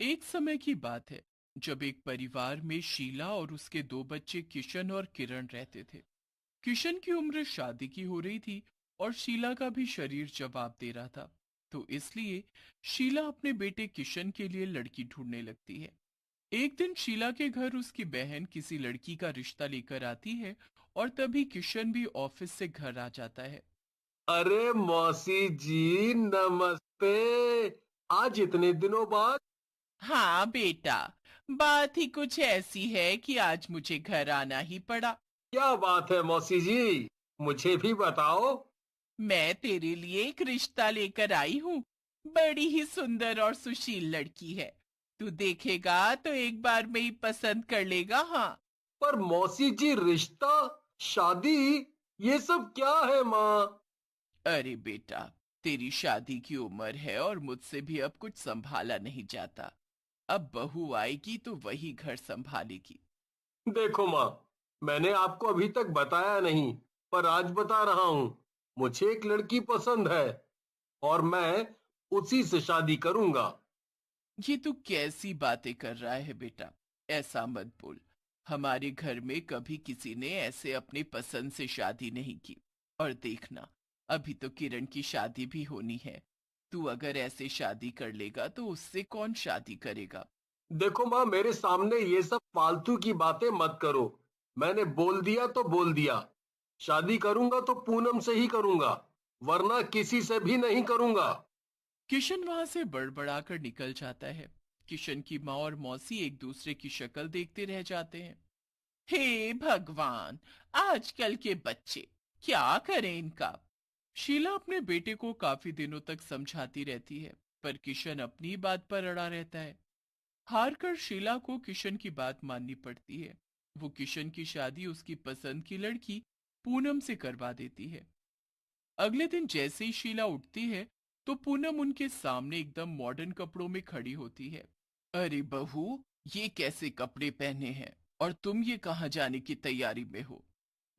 एक समय की बात है जब एक परिवार में शीला और उसके दो बच्चे किशन और किरण रहते थे। किशन की उम्र शादी की हो रही थी और शीला का भी शरीर जवाब दे रहा था। तो इसलिए शीला अपने बेटे किशन के लिए लड़की ढूंढने लगती है। एक दिन शीला के घर उसकी बहन किसी लड़की का रिश्ता लेकर आती है और तभी किशन भी ऑफिस से घर आ जाता है। अरे मौसी जी, नमस्ते। आज इतने दिनों बाद। हाँ बेटा, बात ही कुछ ऐसी है कि आज मुझे घर आना ही पड़ा। क्या बात है मौसी जी, मुझे भी बताओ। मैं तेरे लिए एक रिश्ता लेकर आई हूँ। बड़ी ही सुंदर और सुशील लड़की है। तू देखेगा तो एक बार में ही पसंद कर लेगा। हाँ। पर मौसी जी, रिश्ता, शादी, ये सब क्या है माँ? अरे बेटा, तेरी शादी की उम्र है और मुझसे भी अब कुछ संभाला नहीं जाता। अब बहू आएगी तो वही घर संभालेगी। देखो माँ, मैंने आपको अभी तक बताया नहीं, पर आज बता रहा हूँ। मुझे एक लड़की पसंद है और मैं उसी से शादी करूंगा। ये तू कैसी बातें कर रहा है बेटा? ऐसा मत बोल। हमारे घर में कभी किसी ने ऐसे अपनी पसंद से शादी नहीं की। और देखना, अभी तो किरण की शादी भी होनी है। तू अगर ऐसे शादी कर लेगा तो उससे कौन शादी करेगा? देखो माँ, मेरे सामने ये सब फालतू की बातें मत करो। मैंने बोल दिया तो बोल दिया। शादी करूंगा तो पूनम से ही करूंगा, वरना किसी से भी नहीं करूंगा। किशन वहां से बड़बड़ाकर निकल जाता है। किशन की माँ और मौसी एक दूसरे की शक्ल देखते रह जाते हैं। हे भगवान, आजकल के बच्चे, क्या करें इनका? शीला अपने बेटे को काफी दिनों तक समझाती रहती है, पर किशन अपनी बात पर अड़ा रहता है। हारकर शीला को किशन की बात माननी पड़ती है। वो किशन की शादी उसकी पसंद की लड़की पूनम से करवा देती है। अगले दिन जैसे ही शीला उठती है तो पूनम उनके सामने एकदम मॉडर्न कपड़ों में खड़ी होती है। अरे बहू, ये कैसे कपड़े पहने हैं और तुम ये कहाँ जाने की तैयारी में हो?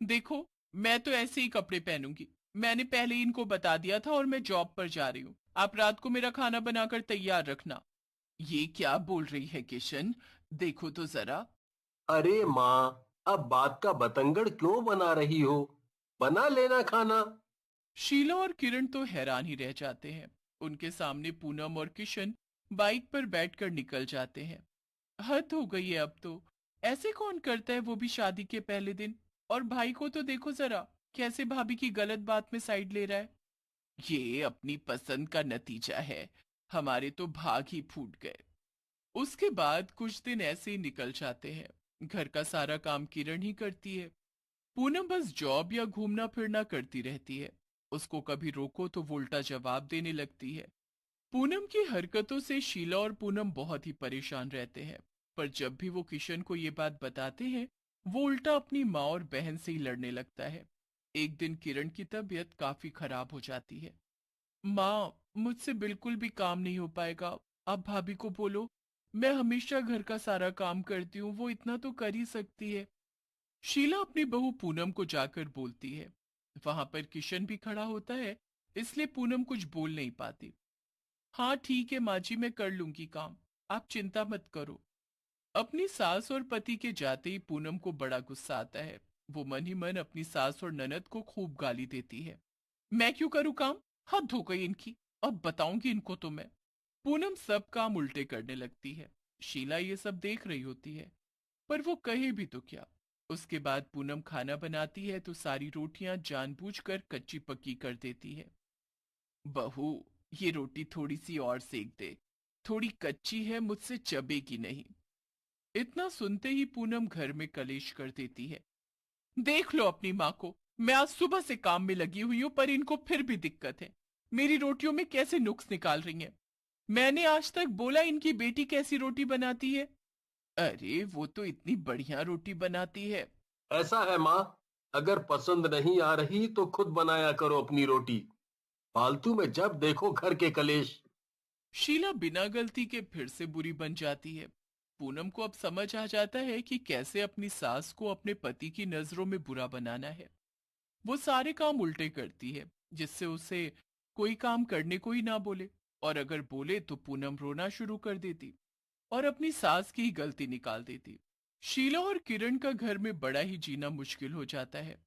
देखो, मैं तो ऐसे ही कपड़े पहनूंगी। मैंने पहले ही इनको बता दिया था और मैं जॉब पर जा रही हूँ। आप रात को मेरा खाना बनाकर तैयार रखना। ये क्या बोल रही है किशन? देखो तो जरा। अरे माँ, अब बात का बतंगड़ क्यों बना रही हो? बना लेना खाना। शीला और किरण तो हैरान ही रह जाते हैं। उनके सामने पूनम और किशन बाइक पर बैठकर निकल जाते हैं। हद हो गई है अब तो। ऐसे कौन करता है, वो भी शादी के पहले दिन? और भाई को तो देखो जरा, कैसे भाभी की गलत बात में साइड ले रहा है। ये अपनी पसंद का नतीजा है। हमारे तो भाग ही फूट गए। उसके बाद कुछ दिन ऐसे ही निकल जाते हैं। घर का सारा काम किरण ही करती है। पूनम बस जॉब या घूमना फिरना करती रहती है। उसको कभी रोको तो वो उल्टा जवाब देने लगती है। पूनम की हरकतों से शीला और पूनम बहुत ही परेशान रहते हैं। पर जब भी वो किशन को ये बात बताते हैं, वो उल्टा अपनी माँ और बहन से ही लड़ने लगता है। एक दिन किरण की तबीयत काफी खराब हो जाती है। माँ, मुझसे बिल्कुल भी काम नहीं हो पाएगा। आप भाभी को बोलो, मैं हमेशा घर का सारा काम करती हूँ, वो इतना तो कर ही सकती है। शीला अपनी बहू पूनम को जाकर बोलती है। वहां पर किशन भी खड़ा होता है, इसलिए पूनम कुछ बोल नहीं पाती। हाँ ठीक है माँ जी, मैं कर लूंगी काम। आप चिंता मत करो। अपनी सास और पति के जाते ही पूनम को बड़ा गुस्सा आता है। वो मन ही मन अपनी सास और ननद को खूब गाली देती है। मैं क्यों करूँ काम? हद हो गई इनकी। अब बताऊंगी इनको तो मैं। पूनम सब काम उल्टे करने लगती है। शीला ये सब देख रही होती है, पर वो कहे भी तो क्या। उसके बाद पूनम खाना बनाती है तो सारी रोटियां जानबूझकर कच्ची पक्की कर देती है। बहू, ये रोटी थोड़ी सी और सेक दे। थोड़ी कच्ची है, मुझसे चबेगी नहीं। इतना सुनते ही पूनम घर में कलेश कर देती है। देख लो अपनी माँ को। मैं आज सुबह से काम में लगी हुई हूं, पर इनको फिर भी दिक्कत है। मेरी रोटियों में कैसे नुक्स निकाल रही हैं। मैंने आज तक बोला इनकी बेटी कैसी रोटी बनाती है? अरे वो तो इतनी बढ़िया रोटी बनाती है। ऐसा है माँ, अगर पसंद नहीं आ रही तो खुद बनाया करो अपनी रोटी। फालतू में जब देखो घर के कलेश। शीला बिना गलती के फिर से बुरी बन जाती है। पूनम को अब समझ आ जाता है कि कैसे अपनी सास को अपने पति की नजरों में बुरा बनाना है। वो सारे काम उल्टे करती है, जिससे उसे कोई काम करने को ही ना बोले। और अगर बोले तो पूनम रोना शुरू कर देती। और अपनी सास की ही गलती निकाल देती। शीला और किरण का घर में बड़ा ही जीना मुश्किल हो जाता है।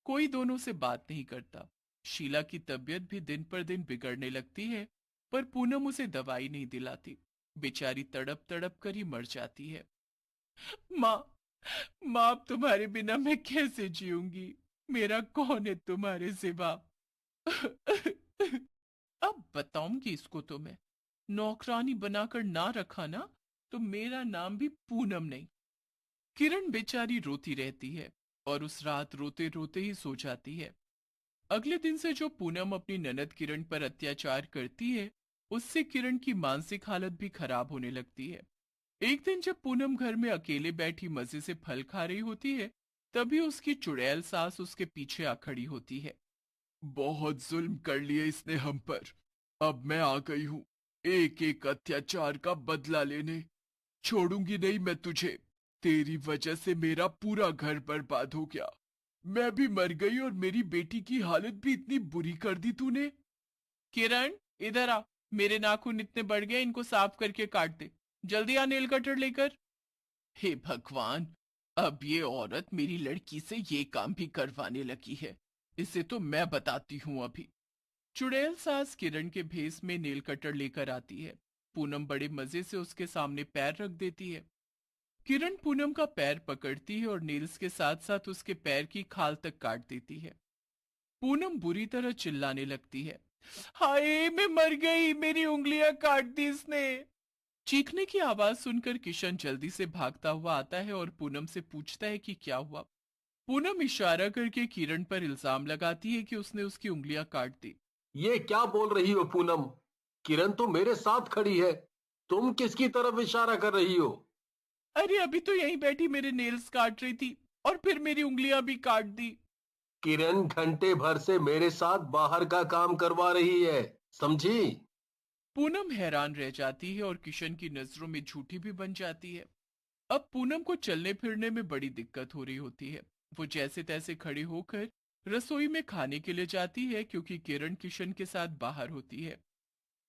कोई दोनों से बात नहीं करता। शीला की तबीयत भी दिन पर दिन बिगड़ने लगती है, पर पूनम उसे दवाई नहीं दिलाती। बेचारी तड़प तड़प कर ही मर जाती है। माँ, माँ, अब तुम्हारे बिना मैं कैसे जीऊंगी? मेरा कौन है तुम्हारे सिवा? अब बताऊंगी इसको तो मैं। नौकरानी बनाकर ना रखा ना, तो मेरा नाम भी पूनम नहीं। किरण बेचारी रोती रहती है और उस रात रोते रोते ही सो जाती है। अगले दिन से जो पूनम अपनी ननद किरण पर अत्याचार करती है, उससे किरण की मानसिक हालत भी खराब होने लगती है। एक दिन जब पूनम घर में अकेले बैठी मजे से फल खा रही होती है, तभी उसकी चुड़ैल सास उसके पीछे आ खड़ी होती है। बहुत जुल्म कर लिए इसने हम पर। अब मैं आ गई हूँ एक एक अत्याचार का बदला लेने। छोड़ूंगी नहीं मैं तुझे। तेरी वजह से मेरा पूरा घर बर्बाद हो गया। मैं भी मर गई और मेरी बेटी की हालत भी इतनी बुरी कर दी तूने। किरण, इधर आ। मेरे नाखून इतने बढ़ गए, इनको साफ करके काट दे। जल्दी आ नेल कटर लेकर। हे भगवान, अब ये औरत मेरी लड़की से ये काम भी करवाने लगी है। इसे तो मैं बताती हूँ अभी। चुड़ैल सास किरण के भेस में नेल कटर लेकर आती है। पूनम बड़े मजे से उसके सामने पैर रख देती है। किरण पूनम का पैर पकड़ती है और नेल्स के साथ साथ उसके पैर की खाल तक काट देती है। पूनम बुरी तरह चिल्लाने लगती है। हाय, मैं मर गई, मेरी उंगलियां काट दी इसने। चीखने की आवाज सुनकर किशन जल्दी से भागता हुआ आता है और पूनम से पूछता है कि क्या हुआ। पूनम इशारा करके किरण पर इल्जाम लगाती है कि उसने उसकी उंगलियां काट दी। ये क्या बोल रही हो पूनम? किरण तो मेरे साथ खड़ी है। तुम किसकी तरफ इशारा कर रही हो? अरे अभी तो यहीं बैठी मेरे नेल्स काट रही थी और फिर मेरी उंगलियां भी काट दी। किरण घंटे भर से मेरे साथ बाहर का काम करवा रही है, समझी? पूनम हैरान रह जाती है और किशन की नजरों में झूठी भी बन जाती है। अब पूनम को चलने फिरने में बड़ी दिक्कत हो रही होती है। वो जैसे तैसे खड़ी होकर रसोई में खाने के लिए जाती है, क्योंकि किरण किशन के साथ बाहर होती है।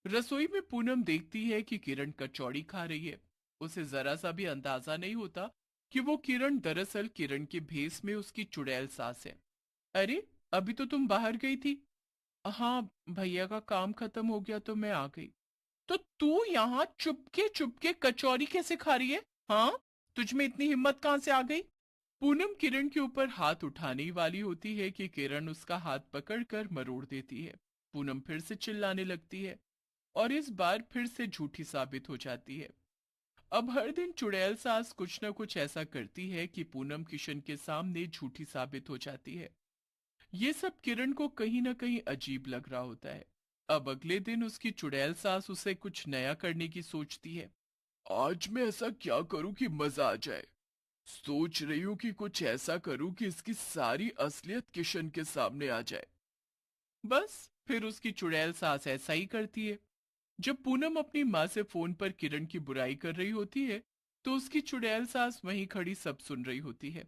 रसोई में पूनम देखती है कि किरण कचौड़ी खा रही है। उसे जरा सा भी अंदाजा नहीं होता कि वो किरण दरअसल किरण के भेस में उसकी चुड़ैल सास है। अरे, अभी तो तुम बाहर गई थी। हाँ, भैया का काम खत्म हो गया तो मैं आ गई। तो तू यहाँ चुपके चुपके कचौरी कैसे खा रही है? हाँ, तुझ में इतनी हिम्मत कहाँ से आ गई? पूनम किरण के ऊपर हाथ उठाने ही वाली होती है कि किरण उसका हाथ पकड़कर मरोड़ देती है। पूनम फिर से चिल्लाने लगती है और इस बार फिर से झूठी साबित हो जाती है। अब हर दिन चुड़ैल सास कुछ न कुछ ऐसा करती है कि पूनम किशन के सामने झूठी साबित हो जाती है। ये सब किरण को कहीं न कहीं अजीब लग रहा होता है। अब अगले दिन उसकी चुड़ैल सास उसे कुछ नया करने की सोचती है। आज मैं ऐसा क्या करूं कि मजा आ जाए। सोच रही हूं कि कुछ ऐसा करूं कि इसकी सारी असलियत किशन के सामने आ जाए। बस फिर उसकी चुड़ैल सास ऐसा ही करती है। जब पूनम अपनी माँ से फोन पर किरण की बुराई कर रही होती है, तो उसकी चुड़ैल सास वहीं खड़ी सब सुन रही होती है।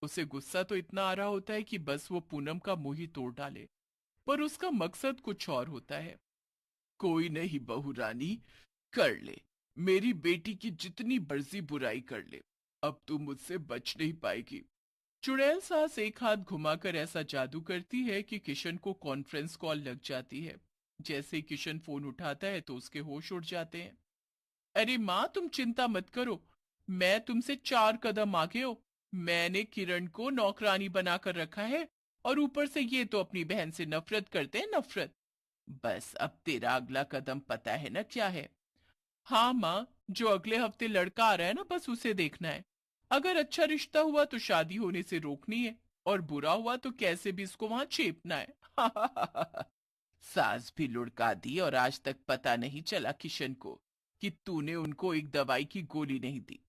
उसे गुस्सा तो इतना आ रहा होता है कि बस वो पूनम का मुंह ही तोड़ डाले, पर उसका मकसद कुछ और होता है। कोई नहीं बहू रानी, कर ले। मेरी बेटी की जितनी मर्जी बुराई कर ले, अब तू मुझसे बच नहीं पाएगी। चुड़ैल सास एक हाथ घुमाकर ऐसा जादू करती है कि किशन को कॉन्फ्रेंस कॉल लग जाती है। जैसे ही किशन फोन उठाता है तो उसके होश उड़ जाते हैं। अरे माँ, तुम चिंता मत करो। मैं तुमसे 4 कदम आगे हो। मैंने किरण को नौकरानी बनाकर रखा है और ऊपर से ये तो अपनी बहन से नफरत करते हैं, नफरत। बस अब तेरा अगला कदम पता है ना क्या है? हाँ माँ, जो अगले हफ्ते लड़का आ रहा है ना, बस उसे देखना है। अगर अच्छा रिश्ता हुआ तो शादी होने से रोकनी है, और बुरा हुआ तो कैसे भी इसको वहां चेपना है। सास भी लुढ़का दी और आज तक पता नहीं चला किशन को कि तूने उनको एक दवाई की गोली नहीं दी।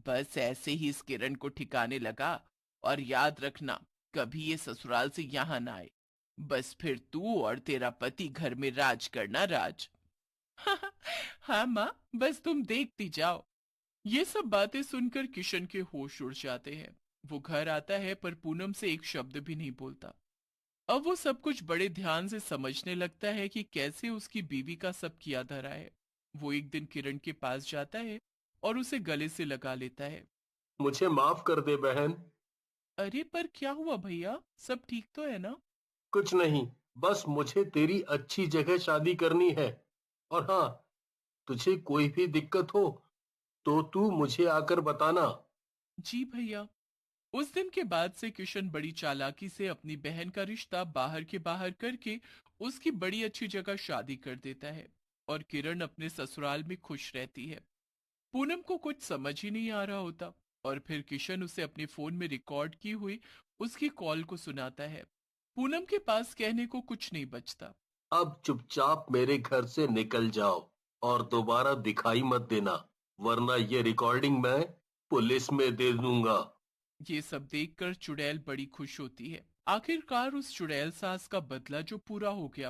बस ऐसे ही इस किरण को ठिकाने लगा। और याद रखना, कभी ये ससुराल से यहाँ ना आए। बस फिर तू और तेरा पति घर में राज करना, राज। हाँ माँ, बस तुम देखती जाओ। ये सब बातें सुनकर किशन के होश उड़ जाते हैं। वो घर आता है पर पूनम से एक शब्द भी नहीं बोलता। अब वो सब कुछ बड़े ध्यान से समझने लगता है कि कैसे उसकी बीवी का सब किया धरा है। वो एक दिन किरण के पास जाता है और उसे गले से लगा लेता है। मुझे माफ कर दे बहन। अरे पर क्या हुआ भैया, सब ठीक तो है ना? कुछ नहीं, बस मुझे तेरी अच्छी जगह शादी करनी है। और हाँ, तुझे कोई भी दिक्कत हो तो तू मुझे आकर बताना। जी भैया। उस दिन के बाद से किशन बड़ी चालाकी से अपनी बहन का रिश्ता बाहर के बाहर करके उसकी बड़ी अच्छी जगह शादी कर देता है। और किरण अपने ससुराल में खुश रहती है। पूनम को कुछ समझ ही नहीं आ रहा होता। और फिर किशन उसे अपने फोन में रिकॉर्ड की हुई उसकी कॉल को सुनाता है। पूनम के पास कहने को कुछ नहीं बचता। अब चुपचाप मेरे घर से निकल जाओ और दोबारा दिखाई मत देना, वरना ये रिकॉर्डिंग मैं पुलिस में दे दूंगा। ये सब देखकर चुड़ैल बड़ी खुश होती है। आखिरकार उस चुड़ैल सास का बदला जो पूरा हो गया